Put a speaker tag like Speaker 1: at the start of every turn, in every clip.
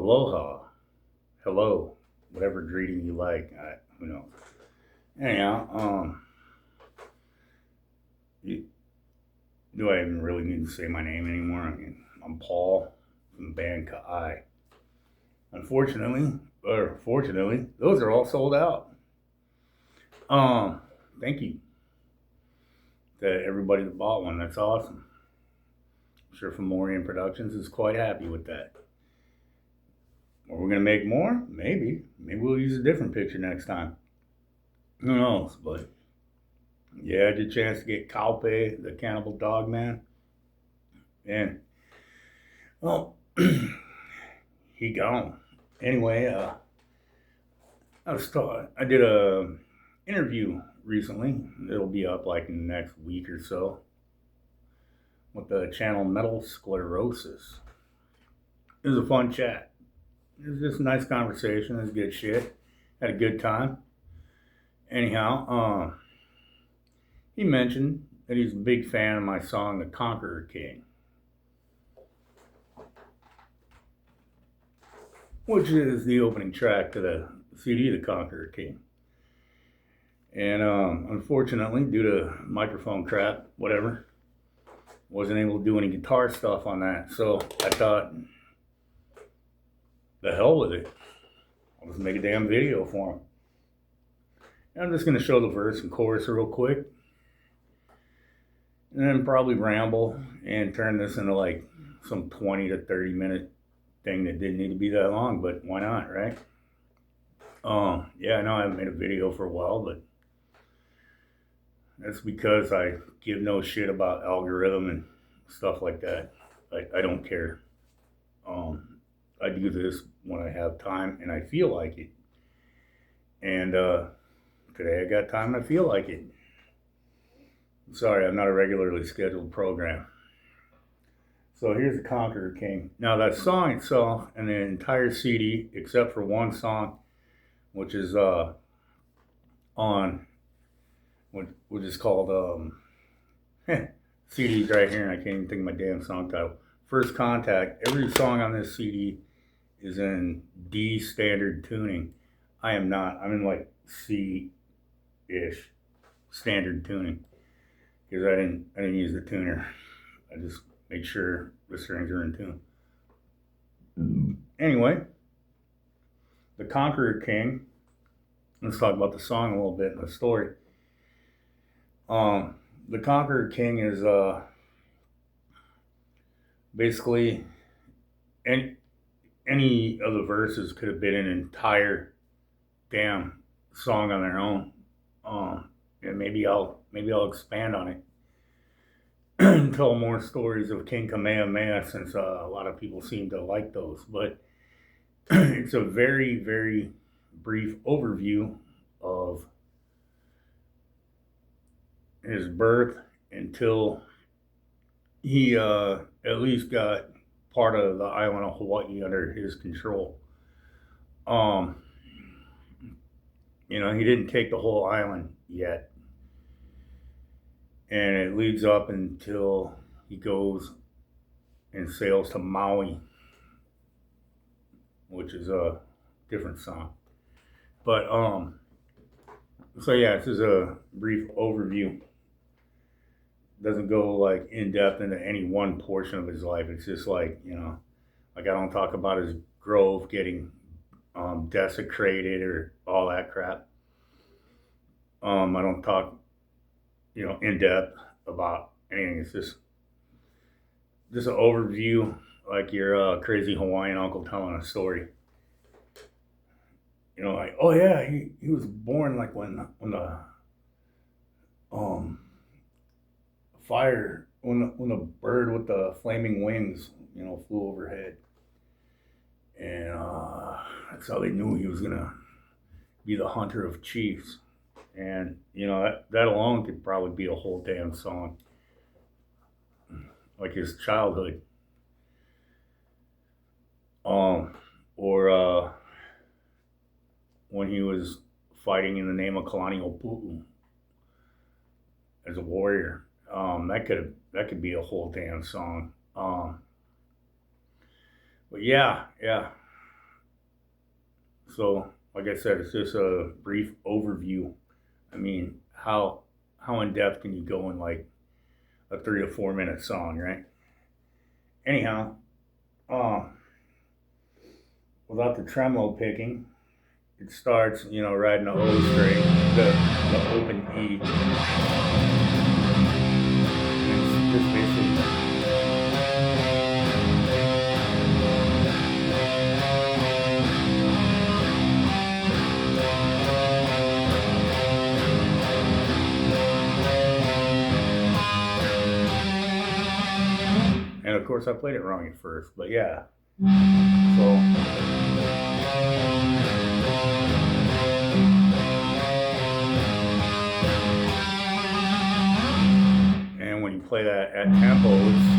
Speaker 1: Aloha, hello, whatever greeting you like. Who knows? Anyhow, you, do I even really need to say my name anymore? I mean, I'm Paul from the band Ka'ai. Unfortunately, or fortunately, those are all sold out. Thank you to everybody that bought one. That's awesome. I'm sure Fomorian Productions is quite happy with that. Are we gonna make more? Maybe. Maybe we'll use a different picture next time. Who knows? But yeah, I had a chance to get Calpe, the Cannibal Dog Man, and well, he gone. Anyway, I did a interview recently. It'll be up like in the next week or so with the channel Metal Sclerosis. It was a fun chat. It was just a nice conversation. It was good shit. Had a good time. Anyhow, he mentioned that he's a big fan of my song, The Conqueror King, which is the opening track to the CD, The Conqueror King. And unfortunately, due to microphone crap, whatever, wasn't able to do any guitar stuff on that. So I thought, the hell with it. I'll just make a damn video for him. And I'm just going to show the verse and chorus real quick. And then probably ramble and turn this into like some 20 to 30 minute thing that didn't need to be that long, but why not, right? Yeah, I know I haven't made a video for a while, but that's because I give no shit about algorithm and stuff like that. I don't care. I do this when I have time and I feel like it. And today I got time and I feel like it. Sorry, I'm not a regularly scheduled program. So here's The Conqueror King. Now that song itself and the entire CD, except for one song, which is on, which is called CD's right here, and I can't even think of my damn song title. First Contact. Every song on this CD is in D standard tuning. I am not. I'm in like C-ish standard tuning because I didn't use the tuner. I just make sure the strings are in tune. Anyway, The Conqueror King. Let's talk about the song a little bit and the story. The Conqueror King is basically any of the verses could have been an entire damn song on their own. And maybe I'll expand on it and tell more stories of King Kamehameha, since a lot of people seem to like those. But it's a very, very brief overview of his birth until he at least got part of the island of Hawaii under his control. He didn't take the whole island yet. And it leads up until he goes and sails to Maui, which is a different song. But so yeah, this is a brief overview. Doesn't go like in depth into any one portion of his life. It's just like, like I don't talk about his grove getting desecrated or all that crap. I don't talk in depth about anything. It's just an overview, like your crazy Hawaiian uncle telling a story. Like, oh yeah, he was born like when the fire, when the bird with the flaming wings, flew overhead, and that's how they knew he was gonna be the hunter of chiefs. And that alone could probably be a whole damn song, like his childhood, or when he was fighting in the name of Kalani Opu'u as a warrior. That could be a whole damn song. But yeah. So, like I said, it's just a brief overview. I mean, how in depth can you go in like a 3 to 4 minute song, right? Anyhow, uh, without the tremolo picking, it starts, riding the O string, the open E. It's just basically. And of course, I played it wrong at first, but yeah. So. And when you play that at tempos,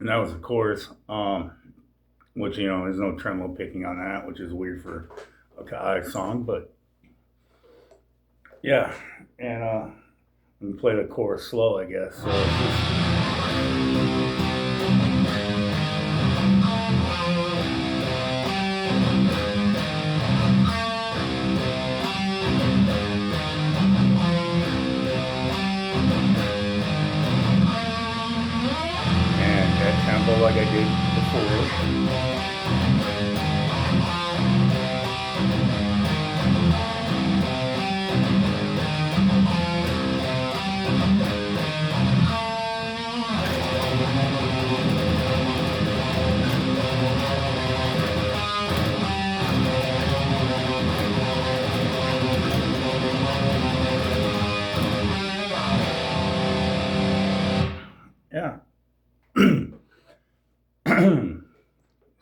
Speaker 1: and that was the chorus, which there's no tremolo picking on that, which is weird for a Kai song, but yeah, and we play the chorus slow, I guess. So it's just. Tempo like I did before. Yeah.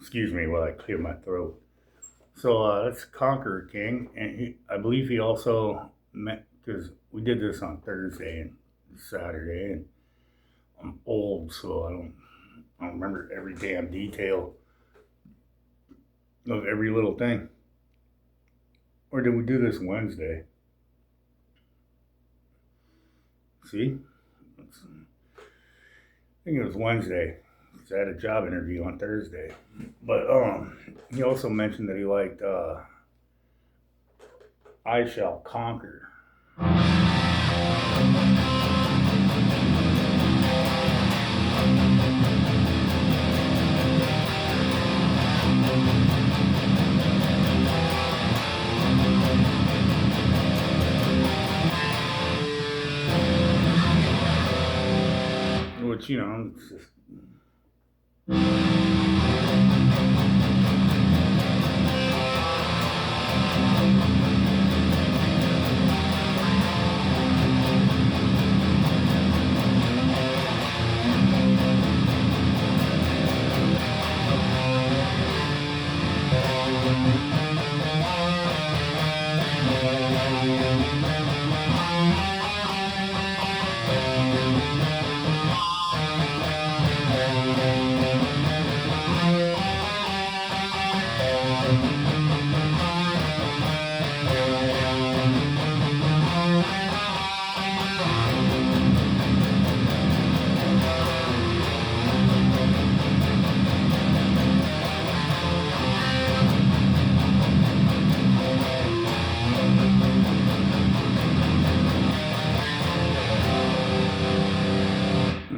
Speaker 1: Excuse me while I clear my throat. So that's Conqueror King, and I believe he also met, because we did this on Thursday and Saturday, and I'm old, so I don't remember every damn detail of every little thing. Or did we do this Wednesday? See, I think it was Wednesday. I had a job interview on Thursday, but he also mentioned that he liked "I Shall Conquer." Which it's just.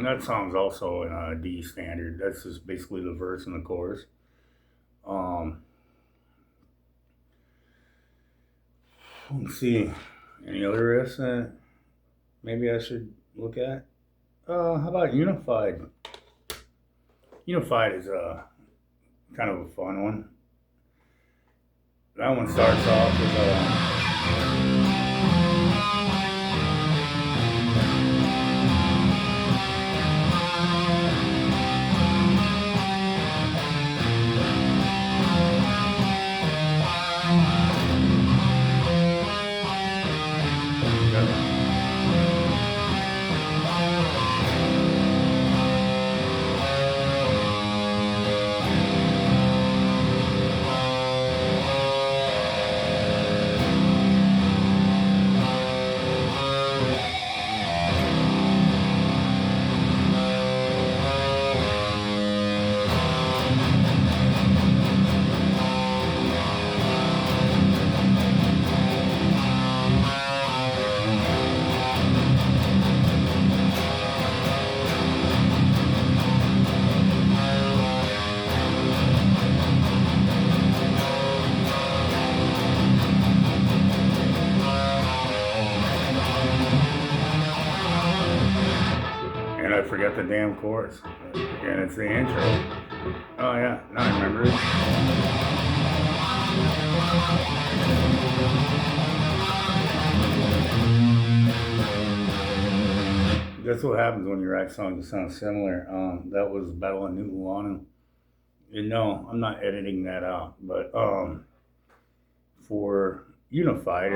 Speaker 1: That song's also in a D standard. That's just basically the verse and the chorus. Let's see. Any other riffs that maybe I should look at? How about Unified? Unified is kind of a fun one. That one starts off with damn chorus. And it's the intro. Oh yeah, now I remember it. That's what happens when you write songs that sound similar. That was Battle of New Luana. And no, I'm not editing that out. But for Unified,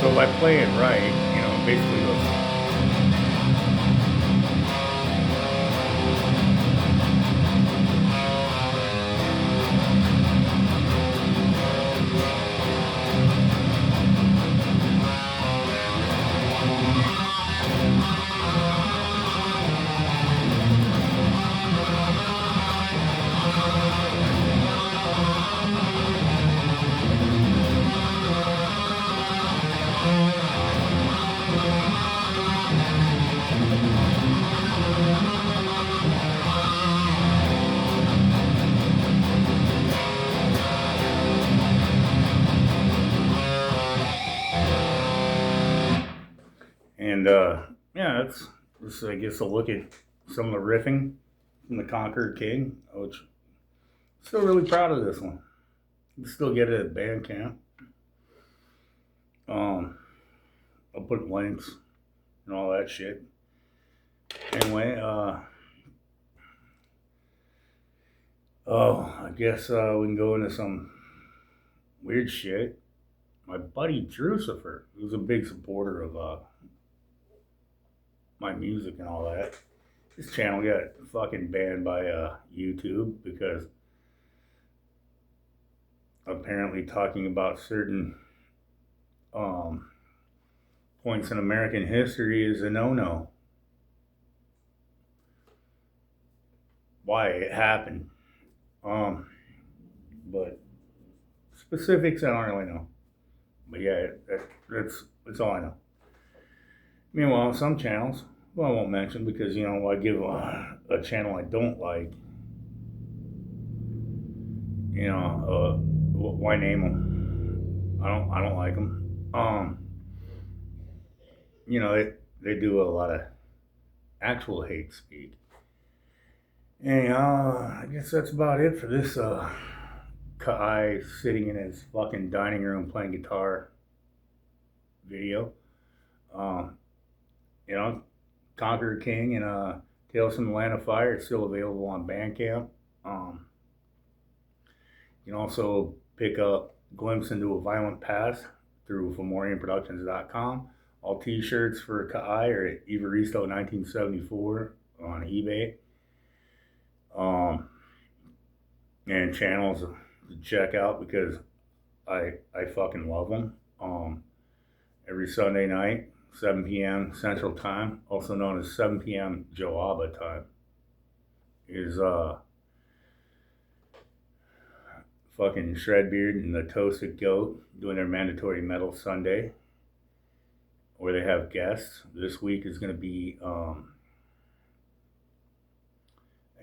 Speaker 1: so if I play it right, basically goes. And yeah, that's I guess a look at some of the riffing from the Conquered King, which I'm still really proud of this one. You can still get it at Bandcamp. I'll put links and all that shit. Anyway, I guess we can go into some weird shit. My buddy Drucifer, who's a big supporter of my music and all that, his channel got fucking banned by YouTube because apparently talking about certain points in American history is a no-no. Why it happened. But specifics I don't really know. But yeah, that's all I know. Meanwhile, some channels, well, I won't mention because, I give a channel I don't like, why name them? I don't like them. They do a lot of actual hate speak. Anyhow, I guess that's about it for this Kai sitting in his fucking dining room playing guitar video. Conqueror King and Tales from the Land of Fire is still available on Bandcamp. You can also pick up Glimpse into a Violent Past through FomorianProductions.com. All t-shirts for Kai are at Evaristo1974 on eBay. And channels to check out because I fucking love them. Every Sunday night, 7 p.m. Central Time, also known as 7 p.m. Joaba time, is fucking Shredbeard and the Toasted Goat doing their Mandatory Metal Sunday, where they have guests. This week is going to be I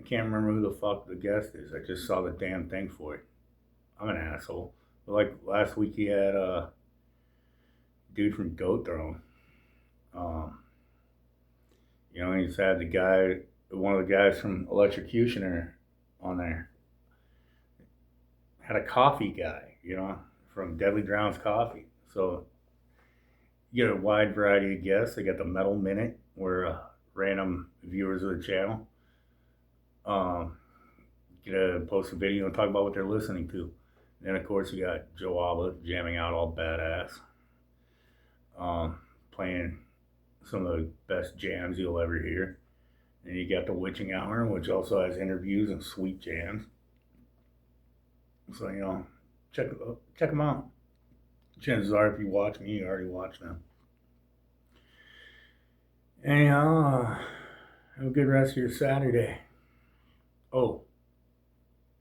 Speaker 1: can't remember who the fuck the guest is. I just saw the damn thing for it. I'm an asshole. But like last week, he had a dude from Goat Throne. He's had one of the guys from Electrocutioner on there. Had a coffee guy, from Deadly Drowns Coffee. So you get a wide variety of guests. They got the Metal Minute, where random viewers of the channel get to post a video and talk about what they're listening to. And then of course you got Joaba jamming out all badass, playing some of the best jams you'll ever hear. And you got the Witching Hour, which also has interviews and sweet jams. So check them out. Chances are, if you watch me, you already watched them. Anyhow, have a good rest of your Saturday. Oh,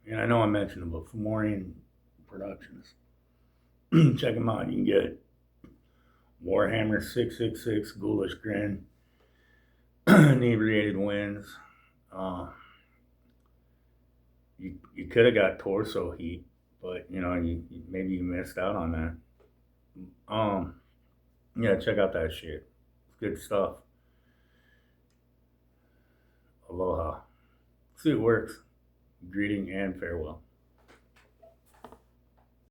Speaker 1: and I know I mentioned them, but Productions. Check them out. You can get Warhammer 666, Ghoulish Grin, Inebriated Winds. You could have got Torso Heat, but maybe you missed out on that. Yeah, check out that shit. It's good stuff. Aloha. See, it works. Greeting and farewell.